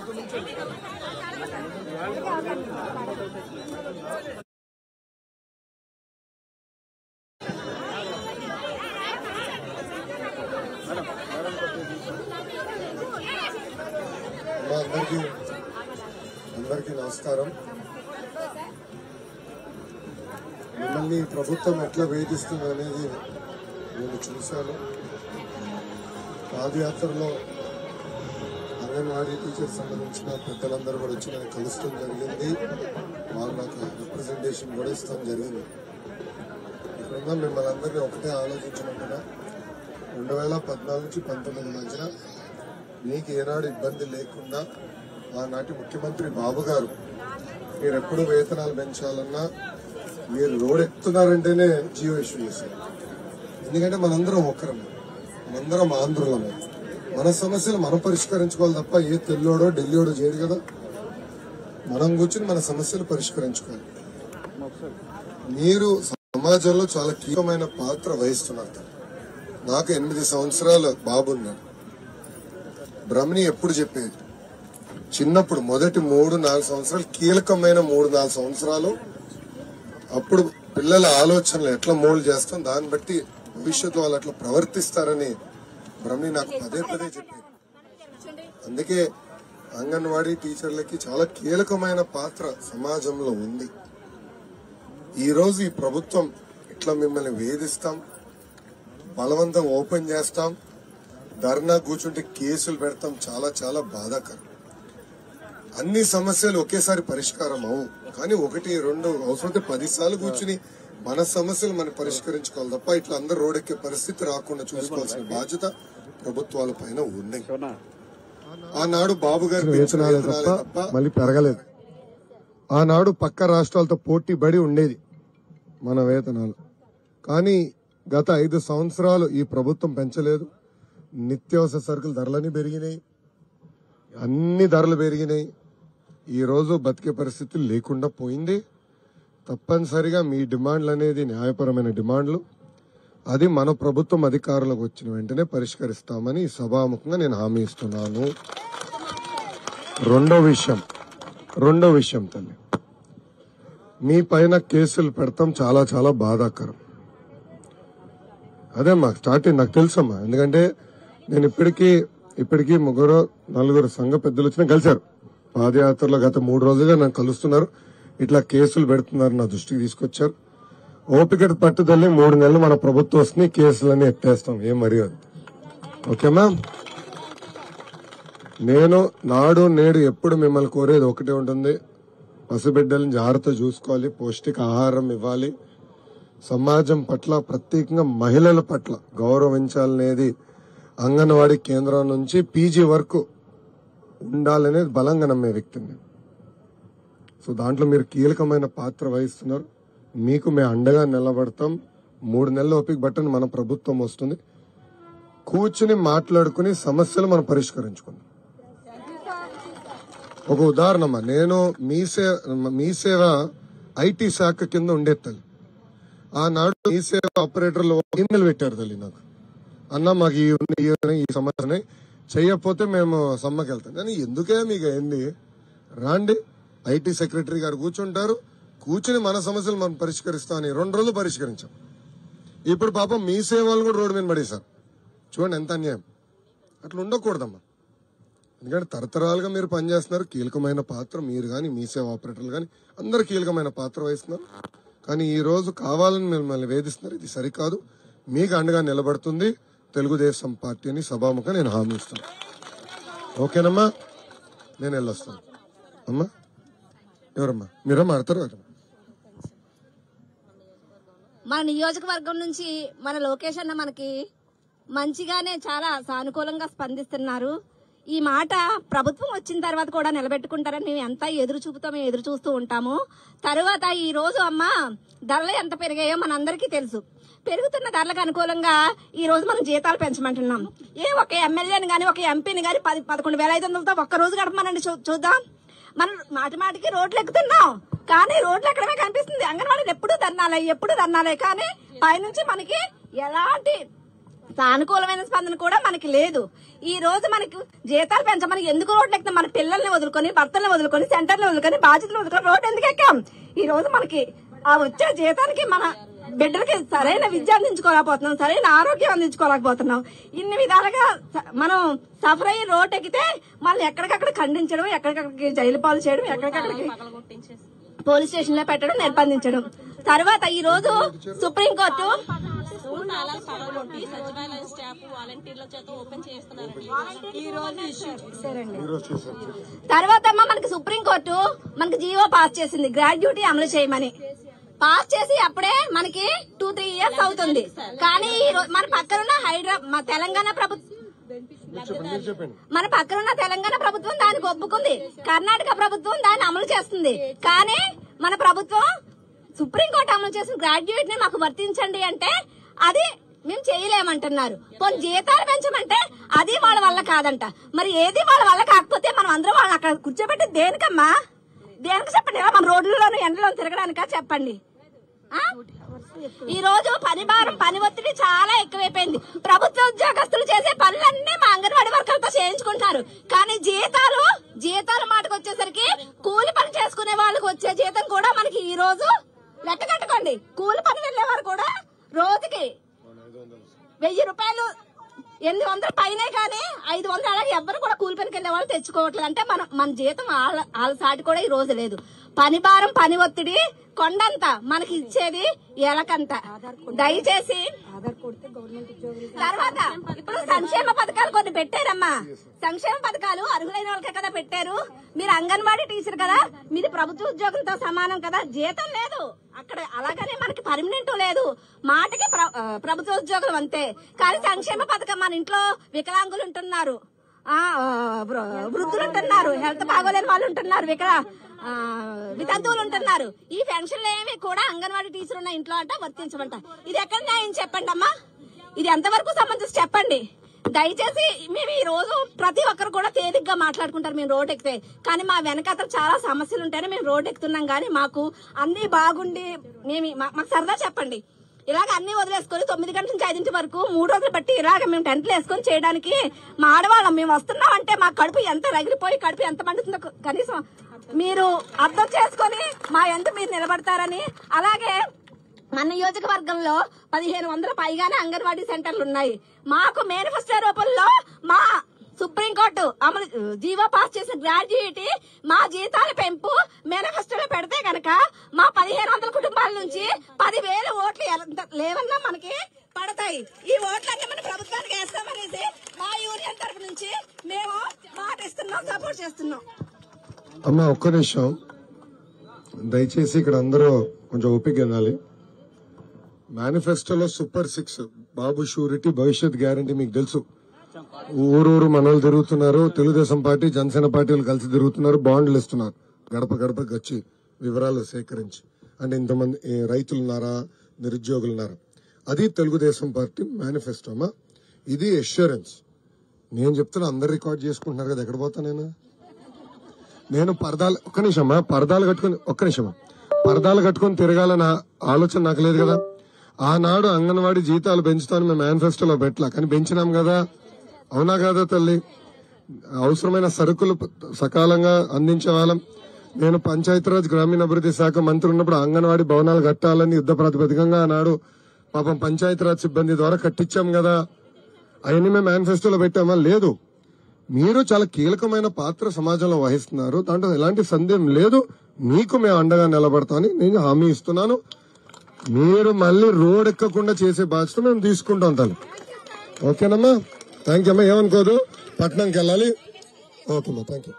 అందరికీ నమస్కారం. మిమ్మల్ని ప్రభుత్వం ఎట్లా వేధిస్తుంది అనేది నేను చూశాను. పాదయాత్రలో అంగన్వాడీ టీచర్స్ సంబంధించిన పెద్దలందరూ కూడా వచ్చి నాకు కలుస్తాం జరిగింది. వాళ్ళు నాకు రిప్రజెంటేషన్ కూడా ఇస్తాం జరిగింది. ఇక్కడ మిమ్మల్ని అందరినీ ఒకటే ఆలోచించమంటున్నా, 2014 నుంచి 19 మధ్యన మీకు ఏనాడు ఇబ్బంది లేకుండా ఆనాటి ముఖ్యమంత్రి బాబు గారు మీరు ఎప్పుడు వేతనాలు పెంచాలన్నా మీరు రోడ్ ఎక్కుతున్నారంటేనే జియో ఇష్యూ చేశారు. ఎందుకంటే మనందరం ఒక్కరమే, మనందరం ఆంధ్రులమే. మన సమస్యలు మనం పరిష్కరించుకోవాలి తప్ప ఏ తెల్లోడో ఢిల్లీడో చేయడు కదా. మనం కూర్చుని మన సమస్యలు పరిష్కరించుకోవాలి. మీరు సమాజంలో చాలా కీలకమైన పాత్ర వహిస్తున్నారు. నాకు 8 సంవత్సరాల బాబున్నాడు. బ్రహ్మని ఎప్పుడు చెప్పేది, చిన్నప్పుడు మొదటి 3-4 సంవత్సరాలు కీలకమైన 3-4 సంవత్సరాలు, అప్పుడు పిల్లల ఆలోచనలు ఎట్లా మోల్డ్ చేస్తాం, దాన్ని బట్టి భవిష్యత్తు వాళ్ళు అట్లా ప్రవర్తిస్తారని బ్రహ్మని నాకు పదే చెప్పేది. అందుకే అంగన్వాడీ టీచర్లకి చాలా కీలకమైన పాత్ర సమాజంలో ఉంది. ఈ రోజు ఈ ప్రభుత్వం ఇట్లా మిమ్మల్ని వేధిస్తాం, బలవంతం ఓపెన్ చేస్తాం, ధర్నా కూర్చుంటే కేసులు పెడతాం, చాలా చాలా బాధాకరం. అన్ని సమస్యలు ఒకేసారి పరిష్కారం అవు, కానీ 1-2 అవసరమైతే 10 సార్లు కూర్చుని మన సమస్యలు మనం పరిష్కరించుకోవాలి తప్ప ఇట్లా అందరూ రోడ్డెక్కే పరిస్థితి రాకుండా చూసుకోవాల్సిన బాధ్యత ప్రభుత్వాల పైన ఉంది. ఆనాడు బాబు గారి వేతనాలే తప్ప మళ్ళీ పెరగలేదు. ఆనాడు పక్క రాష్ట్రాలతో పోటీ పడి ఉండేది మన వేతనాలు. కానీ గత 5 సంవత్సరాలు ఈ ప్రభుత్వం పెంచలేదు. నిత్యావసర సరుకుల ధరలన్నీ పెరిగినాయి, అన్ని ధరలు పెరిగినాయి. ఈ రోజు బతికే పరిస్థితి లేకుండా పోయింది. తప్పనిసరిగా మీ డిమాండ్లు అనేది న్యాయపరమైన డిమాండ్లు, అది మన ప్రభుత్వం అధికారులకు వచ్చిన వెంటనే పరిష్కరిస్తామని సభాముఖంగా నేను హామీ ఇస్తున్నాను. రెండో విషయం తల్లి, మీ పైన కేసులు పెడతాం చాలా చాలా బాధాకరం. అదే మాకు స్టార్టింగ్ నాకు తెలుసమ్మా. ఎందుకంటే నేను ఇప్పటికీ 3-4 సంఘ పెద్దలు వచ్చినా కలిశారు. పాదయాత్రలో గత 3 రోజులుగా నాకు కలుస్తున్నారు. ఇట్లా కేసులు పెడుతున్నారు, నా దృష్టికి తీసుకొచ్చారు. ఓపిక పట్టుదల 3 నెలలు మన ప్రభుత్వం వస్తుంది, కేసులన్నీ ఎత్తేస్తాం, ఏం మర్యాద. ఓకేమా? నేను నాడు నేడు ఎప్పుడు మిమ్మల్ని కోరేది ఒకటే ఉంటుంది, పసిబిడ్డలను జాగ్రత్త చూసుకోవాలి, పౌష్టిక ఆహారం ఇవ్వాలి, సమాజం పట్ల ప్రత్యేకంగా మహిళల పట్ల గౌరవించాలనేది అంగన్వాడీ కేంద్రం నుంచి పీజీ వరకు ఉండాలనేది బలంగా నమ్మే వ్యక్తిని. సో దాంట్లో మీరు కీలకమైన పాత్ర వహిస్తున్నారు. మీకు మేము అండగా నిలబడతాం. 3 నెలల ఓపిక బట్టని మన ప్రభుత్వం వస్తుంది. కూర్చుని మాట్లాడుకుని సమస్యలు మనం పరిష్కరించుకుందాం. ఒక ఉదాహరణ, నేను మీ సేవ ఐటీ శాఖ కింద ఉండే తల్లి. ఆనాడు మీ సేవ ఆపరేటర్లు ఈమెయిల్ పెట్టారు తల్లి నాకు, అన్న మాకు ఈ సమస్యని చెయ్యకపోతే మేము సమ్మకి వెళ్తాం. కానీ ఎందుకే మీకు ఏంది, రాండి ఐటీ సెక్రటరీ గారు కూర్చుంటారు, కూర్చుని మన సమస్యలు మనం పరిష్కరిస్తామని 2 రోజులు పరిష్కరించాం. ఇప్పుడు పాపం మీ సేవలు కూడా రోడ్డు మీద పడేశారు. చూడండి ఎంత అన్యాయం. అట్లా ఉండకూడదమ్మా. ఎందుకంటే తరతరాలుగా మీరు పనిచేస్తున్నారు, కీలకమైన పాత్ర మీరు కానీ మీ సేవ ఆపరేటర్లు కానీ అందరు కీలకమైన పాత్ర వహిస్తున్నారు. కానీ ఈ రోజు కావాలని మిమ్మల్ని వేధిస్తున్నారు, ఇది సరికాదు. మీకు అండగా నిలబడుతుంది తెలుగుదేశం పార్టీని సభాముఖంగా నేను హామీ ఇస్తాను. ఓకేనమ్మా? నేను వెళ్ళొస్తాను. అమ్మా ఎవరమ్మా? మీరమ్మా ఆడతారు? మన నియోజకవర్గం నుంచి మన లోకేష్ అన్న మనకి మంచిగానే చాలా సానుకూలంగా స్పందిస్తున్నారు. ఈ మాట ప్రభుత్వం వచ్చిన తర్వాత కూడా నిలబెట్టుకుంటారని మేము ఎంత ఎదురు చూస్తూ ఉంటాము. తర్వాత ఈ రోజు అమ్మ ధరలు ఎంత పెరిగాయో మనందరికీ తెలుసు. పెరుగుతున్న ధరలకు అనుకూలంగా ఈ రోజు మనం జీతాలు పెంచమంటున్నాం. ఒక ఎమ్మెల్యేని గానీ ఒక ఎంపీని గానీ 11,500తో ఒక్క రోజు గడపమనండి, చూద్దాం. మనం మాటికి రోడ్లు ఎక్కుతున్నాం, కానీ రోడ్లు ఎక్కడమే కనిపిస్తుంది. అంగన్వాడీలు ఎప్పుడు ధర్నాలే కానీ పైనుంచి మనకి ఎలాంటి సానుకూలమైన స్పందన కూడా మనకి లేదు. ఈ రోజు మనకి జీతాలు పెంచమని ఎందుకు రోడ్లు ఎక్కితే మన పిల్లల్ని వదులుకొని, భర్తల్ని వదులుకొని, సెంటర్ని వదులుకొని, బాధ్యతలు వదులుకొని రోడ్డు ఎందుకు ఎక్కాం? ఈ రోజు మనకి ఆ వచ్చే జీతానికి మన బిడ్డలకి సరైన విద్య అందించుకోలేకపోతున్నాం, సరైన ఆరోగ్యం అందించుకోలేకపోతున్నాం. ఇన్ని విధాలుగా మనం సఫర్ అయ్యి రోడ్ ఎక్కితే మళ్ళీ ఎక్కడికక్కడ ఖండించడం, ఎక్కడికక్కడికి జైలు పాలు చేయడం, ఎక్కడికక్కడికి పోలీస్ స్టేషన్ లో పెట్టడం, నిర్బంధించడం. తర్వాత ఈ రోజు సుప్రీంకోర్టు తర్వాత మనకి సుప్రీంకోర్టు మనకి జీవో పాస్ చేసింది గ్రాడ్యుటీ అమలు చేయమని. పాస్ చేసి అప్పుడే మనకి 2-3 years అవుతుంది. కానీ మన పక్కనున్న మన తెలంగాణ ప్రభుత్వం దానికి ఒప్పుకుంది, కర్ణాటక ప్రభుత్వం దాన్ని అమలు చేస్తుంది. కానీ మన ప్రభుత్వం సుప్రీంకోర్టు అమలు చేసిన గ్రాడ్యుయేట్ ని మాకు వర్తించండి అంటే అది మేము చేయలేమంటున్నారు. కొన్ని జీతాలు పెంచమంటే అది వాళ్ళ వల్ల కాదంట. మరి ఏది వాళ్ళ వల్ల కాకపోతే మనం అందరం వాళ్ళని అక్కడ కూర్చోబెట్టి దేనికమ్మా? దేనికి చెప్పండి? మన రోడ్లలోనూ ఎండలో తిరగడానికా చెప్పండి? ఈ రోజు పని భారం, పని ఒత్తిడి చాలా ఎక్కువైపోయింది. ప్రభుత్వ ఉద్యోగస్తులు చేసే పనులన్నీ మా అంగన్వాడీ వర్కర్లతో చేయించుకుంటున్నారు. కానీ జీతాల మాటకు వచ్చేసరికి కూలి పని చేసుకునే వాళ్ళకి వచ్చే జీతం కూడా మనకి ఈ రోజు లెక్క కట్టుకోండి. కూలి పని వెళ్లేవారు కూడా రోజుకి 1000 రూపాయలు, 800 పైనే కానీ 500 అలాగే ఎవ్వరు కూడా కూలి పనికి వెళ్లే వాళ్ళు తెచ్చుకోవట్లేదు. అంటే మన జీతం వాళ్ళ సాటి కూడా ఈ రోజు లేదు. పని భారం, పని ఒత్తిడి కొండంత, మనకి ఇచ్చేది ఎలకంత. దయచేసి తర్వాత ఇప్పుడు సంక్షేమ పథకాలు కొన్ని పెట్టారమ్మా. సంక్షేమ పథకాలు అర్హులైన వాళ్ళకే కదా పెట్టారు. మీరు అంగన్వాడీ టీచర్ కదా, మీది ప్రభుత్వ ఉద్యోగంతో సమానం కదా, జీతం లేదు అక్కడ. అలాగనే మనకి పర్మనెంట్ లేదు, మాటకి ప్రభుత్వ ఉద్యోగం అంతే. కానీ సంక్షేమ పథకం మన ఇంట్లో వికలాంగులు ఉంటున్నారు, వృద్ధులు ఉంటున్నారు, హెల్త్ బాగోలేని వాళ్ళు ఉంటున్నారు, వితంతువులు ఉంటున్నారు. ఈ పెన్షన్లు ఏమి కూడా అంగన్వాడీ టీచర్ ఉన్న ఇంట్లో అంట వర్తించమంట. ఇది ఎక్కడ న్యాయం చెప్పండి అమ్మా? ఇది ఎంతవరకు సంబంధించి చెప్పండి. దయచేసి మేము ఈ రోజు ప్రతి ఒక్కరు కూడా తేలిగ్గా మాట్లాడుకుంటారు మేము రోడ్ ఎక్కితే. కానీ మా వెనకాతల చాలా సమస్యలు ఉంటాయని మేము రోడ్ ఎక్కుతున్నాం. కానీ మాకు అన్ని బాగుండి మాకు సరదా చెప్పండి. ఇలాగ అన్ని వదిలేసుకొని 9 గంటల నుంచి 5 వరకు 3 రోజులు బట్టి ఇలాగ మేము టెంట్లు వేసుకొని చేయడానికి మా ఆడవాళ్ళం మేము వస్తున్నాం అంటే మా కడుపు ఎంత రగిలిపోయి కడుపు ఎంత మండుతుందో కనీసం మీరు అర్థం చేసుకొని మా ఎంత మీరు నిలబడతారని. అలాగే మన నియోజకవర్గంలో 1500 పైగానే అంగన్వాడీ సెంటర్లు ఉన్నాయి. మాకు మేనిఫెస్టో రూపంలో మా సుప్రీంకోర్టు అమలు జీవో పాస్ చేసిన గ్రాడ్యుయేటీ మా జీతాల పెంపు మేనిఫెస్టోలో పెడితే కనుక మా 1500 కుటుంబాల నుంచి 10,000 ఓట్లు లేవన్నా మనకి పడతాయి. ఈ ఓట్లన్నీ మన ప్రభుత్వానికి వేస్తామనేసి మా యూనియన్ తరఫు నుంచి మేము మాట ఇస్తున్నాం, సపోర్ట్ చేస్తున్నాం. అమ్మా ఒక్క నిమిషం దయచేసి, ఇక్కడ అందరూ కొంచెం ఓపిక వినాలి. మేనిఫెస్టోలో సూపర్ 6 బాబు షూరిటీ, భవిష్యత్ గ్యారంటీ మీకు తెలుసు. ఊరూరు మనోళ్ళు తిరుగుతున్నారు, తెలుగుదేశం పార్టీ, జనసేన పార్టీలు కలిసి తిరుగుతున్నారు, బాండ్లు ఇస్తున్నారు గడప గడపకి వచ్చి వివరాలు సేకరించి. అంటే ఇంతమంది రైతులున్నారా, నిరుద్యోగులున్నారా, అది తెలుగుదేశం పార్టీ మేనిఫెస్టో అమ్మా. ఇది అష్యూరెన్స్. నేను చెప్తున్నా, అందరు రికార్డ్ చేసుకుంటున్నారు కదా, ఎక్కడ పోతా నేను పరదాలు పరదాలు కట్టుకుని తిరగాలన్న ఆలోచన నాకు లేదు కదా. ఆనాడు అంగన్వాడీ జీతాలు పెంచుతాను మేము మేనిఫెస్టోలో పెట్టలా, కానీ పెంచినాం కదా, అవునా కాదా తల్లి? అవసరమైన సరుకులు సకాలంగా అందించే వాళ్ళం. నేను పంచాయతీరాజ్ గ్రామీణాభివృద్ధి శాఖ మంత్రి ఉన్నప్పుడు అంగన్వాడీ భవనాలు కట్టాలని యుద్ధ ప్రాతిపదికంగా ఆనాడు పాపం పంచాయతీరాజ్ సిబ్బంది ద్వారా కట్టించాం కదా. అవన్నీ మేము మేనిఫెస్టోలో పెట్టామా? లేదు. మీరు చాలా కీలకమైన పాత్ర సమాజంలో వహిస్తున్నారు, దాంట్లో ఎలాంటి సందేహం లేదు. మీకు మేము అండగా నిలబడతామని నేను హామీ ఇస్తున్నాను. మీరు మళ్ళీ రోడ్ ఎక్కకుండా చేసే బాధ్యత మేము తీసుకుంటాం తల్లి. ఓకేనమ్మా? థ్యాంక్ యూ అమ్మా. ఏమనుకోదు, పట్నంకి వెళ్ళాలి. ఓకేమ్మా, థ్యాంక్ యూ.